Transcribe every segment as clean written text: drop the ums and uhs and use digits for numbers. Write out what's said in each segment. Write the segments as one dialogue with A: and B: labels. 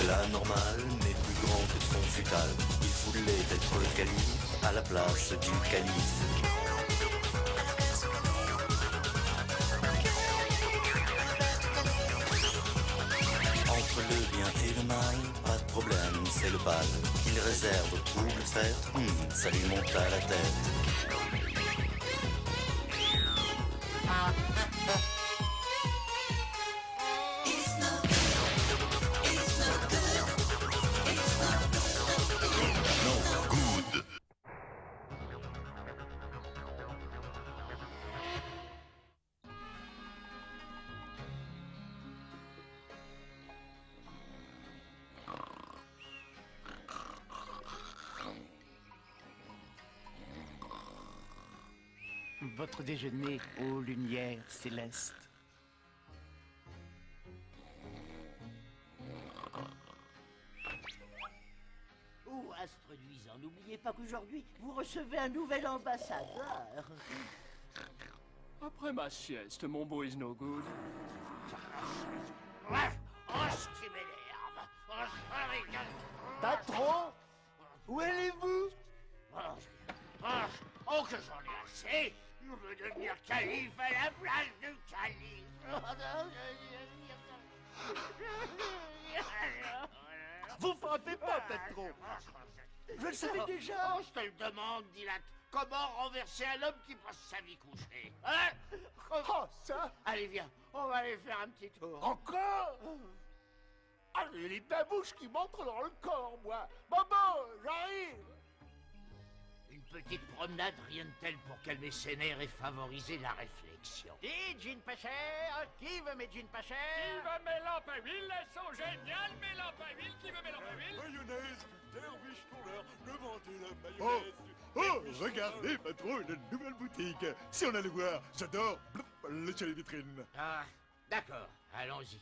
A: La normale, mais plus grand que son futal. Il voulait être le calife à la place du calife. Entre le bien et le mal, pas de problème, c'est le bal qu'il réserve pour le faire. Ça lui monte à la tête.
B: Votre déjeuner aux lumières célestes.
C: Oh, astre luisant, n'oubliez pas qu'aujourd'hui, vous recevez un nouvel ambassadeur.
D: Après ma sieste, mon beau is no good.
C: Oh, ce qui m'énerve.
B: Patron, où allez-vous?
C: Oh, que j'en ai assez. Je veux devenir calife à la place du calife.
B: Vous frappez pas, patron. Je le savais déjà.
C: Oh, je te le demande, Dilat. Comment renverser un homme qui passe sa vie couché? Hein?
B: Oh, ça.
C: Allez, viens, on va aller faire un petit tour.
B: Encore? Ah, j'ai les babouches qui m'entrent dans le corps, moi. Maman, j'arrive.
C: Une petite promenade, rien de tel pour calmer ses nerfs et favoriser la réflexion.
B: Et jeans pas cher. Qui veut mes jeans pas
D: Qui
B: chers?
D: veut mes lampes à huile? Elles sont géniales, mes lampes à huile. Qui veut mes lampes à huile?
E: Mayonnaise, derviche pour l'heure, demandez la mayonnaise. Oh, regardez, patron, une nouvelle boutique. Si on allait voir, j'adore le chalet vitrine.
C: Ah, d'accord, allons-y.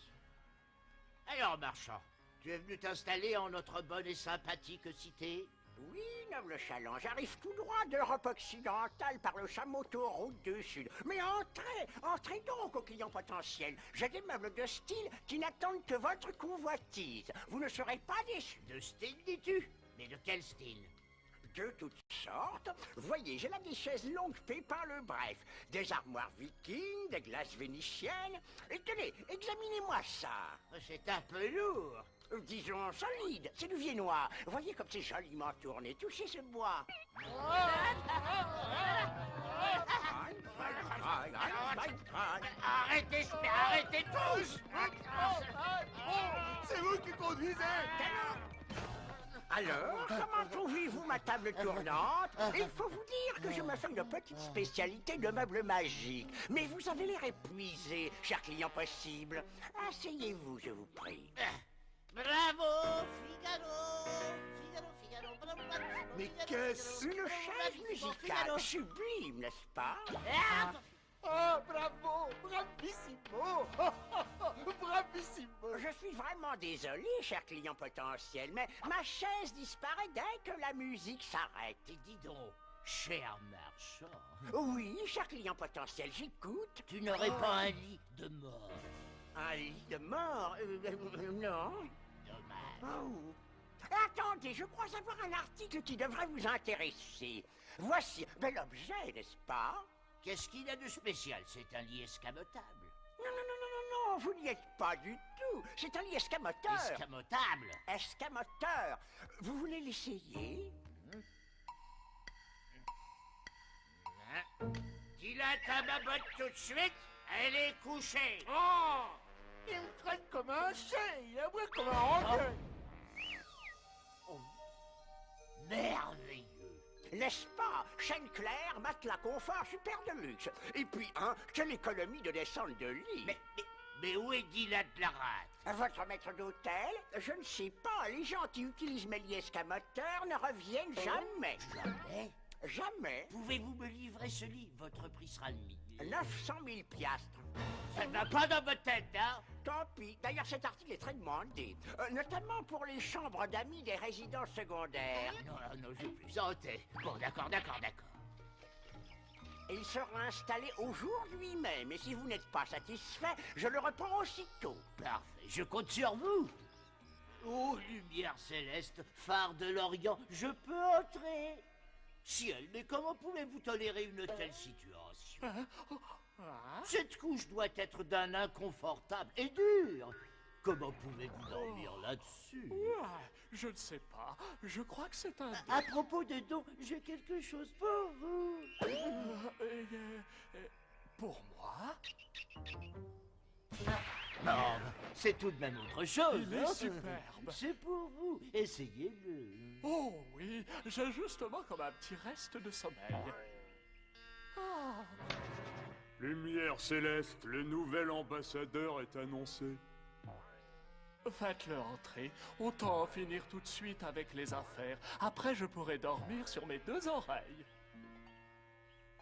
C: Alors, marchand, tu es venu t'installer en notre bonne et sympathique cité?
F: Oui, noble chaland, j'arrive tout droit d'Europe occidentale par le chameau-tour route du Sud. Mais entrez donc aux clients potentiels. J'ai des meubles de style qui n'attendent que votre convoitise. Vous ne serez pas déçus.
C: De style, dis-tu? Mais de quel style?
F: De toutes sortes. Voyez, j'ai là des chaises longues Pépin le Bref, des armoires vikings, des glaces vénitiennes. Et tenez, examinez-moi ça.
C: C'est un peu lourd.
F: Disons solide, c'est du viennois. Voyez comme c'est joliment tourné. Touchez ce bois.
C: Arrêtez tous!
E: C'est vous qui conduisez.
F: Alors, comment trouvez-vous ma table tournante? Il faut vous dire que je me fais une petite spécialité de meubles magiques. Mais vous avez l'air épuisé, cher client possible. Asseyez-vous, je vous prie.
C: Bravo, Figaro, bravo.
E: Mais qu'est-ce?
F: Une chaise musicale sublime, n'est-ce pas?
B: Oh, bravo, bravissimo. Bravissimo.
F: Je suis vraiment désolé, cher client potentiel, mais ma chaise disparaît dès que la musique s'arrête.
C: Et dis donc, cher marchand,
F: Oui, cher client potentiel, j'écoute.
C: tu n'aurais pas un lit de mort?
F: Un lit de mort? Non.
C: Dommage.
F: Oh. Attendez, je crois avoir un article qui devrait vous intéresser. Voici, bel objet, n'est-ce pas?
C: Qu'est-ce qu'il a de spécial? C'est un lit escamotable.
F: Non, vous n'y êtes pas du tout. C'est un lit escamoteur.
C: Escamotable?
F: Escamoteur. Vous voulez l'essayer?
C: Dis-la ta babotte tout de suite, elle est couchée.
B: Oh, il me traite comme un chien, il aboie comme un rengueil.
C: Merveilleux.
F: N'est-ce pas? Chaîne claire, matelas confort, super de luxe. Et puis, quelle économie de descente de lit.
C: Mais où est Dilat de la rate?
F: Votre maître d'hôtel? Je ne sais pas. Les gens qui utilisent mes lits escamoteurs ne reviennent jamais.
C: Jamais?
F: Jamais.
C: Pouvez-vous me livrer ce lit? Votre prix sera le
F: 900 000 piastres.
C: Ça ne va pas dans votre tête, hein?
F: Tant pis. D'ailleurs, cet article est très demandé. Notamment pour les chambres d'amis des résidents secondaires.
C: Non, je plaisantais. Bon, d'accord.
F: Il sera installé au jour lui-même. Et si vous n'êtes pas satisfait, je le reprends aussitôt.
C: Parfait, je compte sur vous. Oh, lumière céleste, phare de l'Orient, je peux entrer? Ciel, mais comment pouvez-vous tolérer une telle situation? Cette couche doit être d'un inconfortable et dur. Comment pouvez-vous dormir là-dessus?
G: Je ne sais pas. Je crois que c'est un...
C: À propos de dons, j'ai quelque chose pour vous.
G: Pour moi?
C: Non, c'est tout de même autre chose.
G: Il est superbe.
C: C'est pour vous. Essayez-le.
G: Oh oui, j'ai justement comme un petit reste de sommeil. Ah.
E: Lumière céleste, le nouvel ambassadeur est annoncé.
G: Faites-le entrer. Autant en finir tout de suite avec les affaires. Après, je pourrai dormir sur mes 2 oreilles.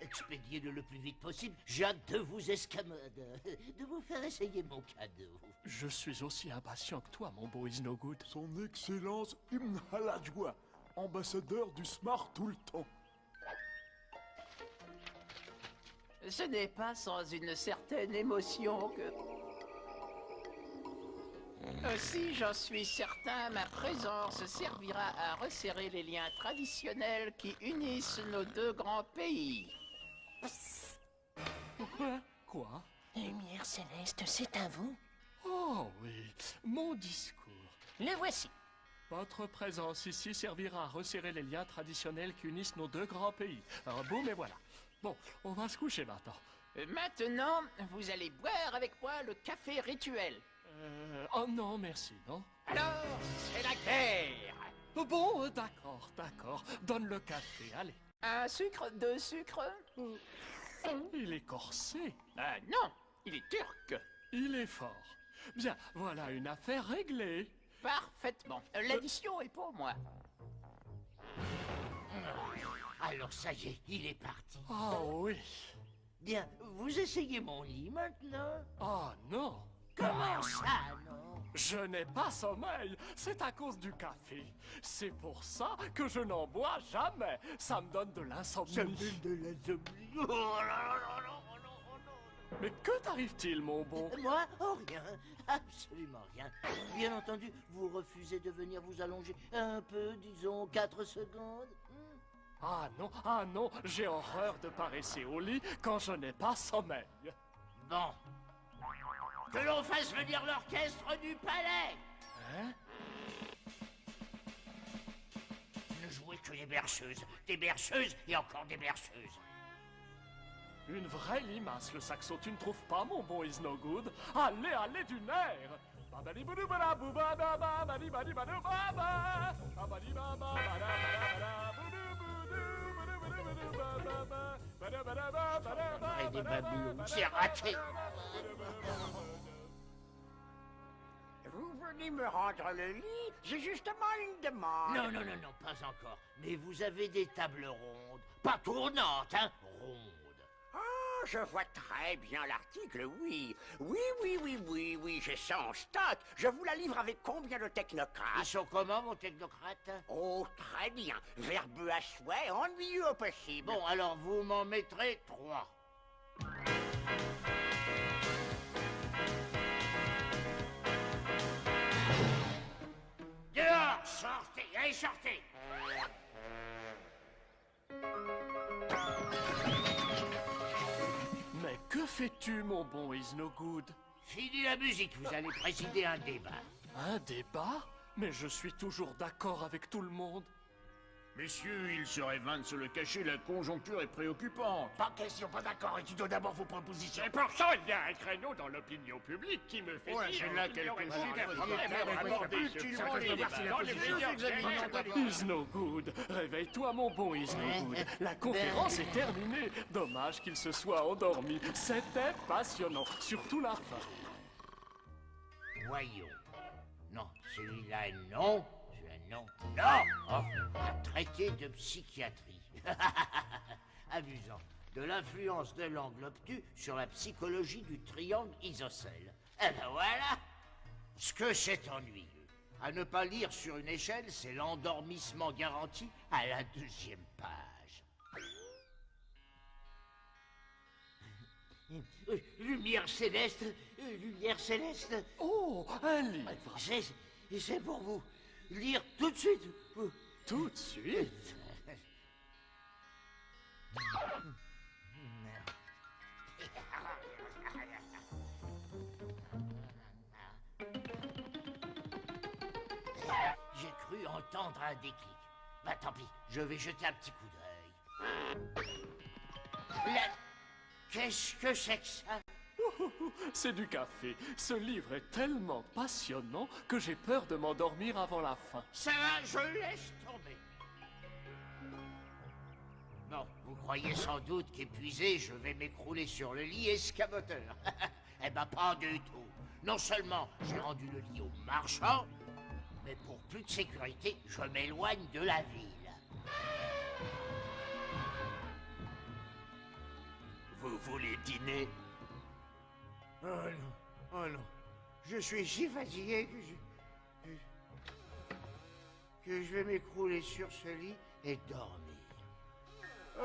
C: Expédiez-le le plus vite possible. J'ai hâte de vous escamoder, de vous faire essayer mon cadeau.
G: Je suis aussi impatient que toi, mon beau Isnogood.
E: Son Excellence Ibn Haladjoua, ambassadeur du Smart tout le temps.
H: Ce n'est pas sans une certaine émotion que... Si j'en suis certain, ma présence servira à resserrer les liens traditionnels qui unissent nos 2 grands pays.
G: Quoi?
I: Lumière céleste, c'est à vous?
G: Oh oui, mon discours.
I: Le voici.
G: Votre présence ici servira à resserrer les liens traditionnels qui unissent nos 2 grands pays. Alors boum et voilà. Bon, on va se coucher maintenant.
H: Maintenant, vous allez boire avec moi le café rituel.
G: Oh non, merci, non?
H: Alors, c'est la guerre!
G: Bon, d'accord. Donne le café, allez.
H: Un sucre, 2 sucres?
G: Il est corsé.
H: Non, il est turc.
G: Il est fort. Bien, voilà une affaire réglée.
H: Parfaitement. L'addition est pour moi.
C: Alors ça y est, il est parti.
G: Oh oui.
C: Bien, vous essayez mon lit maintenant?
G: Oh non.
C: Comment ça, non?
G: Je n'ai pas sommeil, c'est à cause du café. C'est pour ça que je n'en bois jamais. Ça me donne de l'insomnie.
C: Ça me donne de l'insomnie. Oh là là là là, oh non, oh non.
G: Mais que t'arrive-t-il, mon bon?
C: Moi? Oh, rien. Absolument rien. Bien entendu, vous refusez de venir vous allonger un peu, disons 4 secondes.
G: Ah non, j'ai horreur de paresser au lit quand je n'ai pas sommeil.
C: Bon. Que l'on fasse venir l'orchestre du palais.
G: Hein?
C: Ne jouez que les berceuses. Des berceuses et encore des berceuses.
G: Une vraie limace, le saxo, tu ne trouves pas, mon bon Isnogood? Allez, du nerf!
C: Et des babylons, c'est raté.
F: Vous venez me rendre le lit? J'ai justement une demande.
C: Non, pas encore. Mais vous avez des tables rondes. Pas tournantes, hein? Rondes.
F: Ah, je vois très bien l'article, oui. Oui, j'ai ça en stock. Je vous la livre avec combien de technocrates?
C: Ils sont comment, mon technocrate?
F: Oh, très bien. Verbeux à souhait, ennuyeux au possible.
C: Bon, alors vous m'en mettrez 3. Dehors! Sortez! Allez, sortez!
G: Mais que fais-tu, mon bon Isnogood?
C: Fini la musique, vous allez présider un débat.
G: Un débat? Mais je suis toujours d'accord avec tout le monde.
J: Messieurs, il serait vain de se le cacher, la conjoncture est préoccupante.
B: Pas question, pas d'accord. Étudions d'abord vos propositions.
D: Et pourtant, il y a un créneau dans l'opinion publique qui me fait
J: Ouais,
D: dire
J: j'ai là
D: qu'il
J: quelques
D: aurait
J: chiffres
D: fallu
J: qui
D: aborder
J: utilement
D: ce débat dans les meilleurs
G: Isnogood, réveille-toi, mon bon Isnogood. La conférence est terminée. Dommage qu'il se soit endormi. C'était passionnant, surtout la fin.
C: Voyons. Non, celui-là, non. Celui-là, non. Non! Oh, un traité de psychiatrie. Amusant. De l'influence de l'angle obtus sur la psychologie du triangle isocèle. Eh ben voilà. Ce que c'est ennuyeux. À ne pas lire sur une échelle, c'est l'endormissement garanti à la 2e page. Lumière céleste, lumière céleste.
G: Oh, un livre.
C: C'est pour vous. Lire tout de suite.
G: Tout de suite?
C: J'ai cru entendre un déclic. Bah tant pis, je vais jeter un petit coup d'œil. Qu'est-ce que c'est que ça?
G: C'est du café. Ce livre est tellement passionnant que j'ai peur de m'endormir avant la fin.
C: Ça va, je laisse tomber. Bon, vous croyez sans doute qu'épuisé, je vais m'écrouler sur le lit escamoteur. Eh ben pas du tout. Non seulement j'ai rendu le lit aux marchands, mais pour plus de sécurité, je m'éloigne de la ville.
J: Vous voulez dîner?
C: Oh non, oh non. Je suis si fatigué que je vais m'écrouler sur ce lit et dormir. Oh.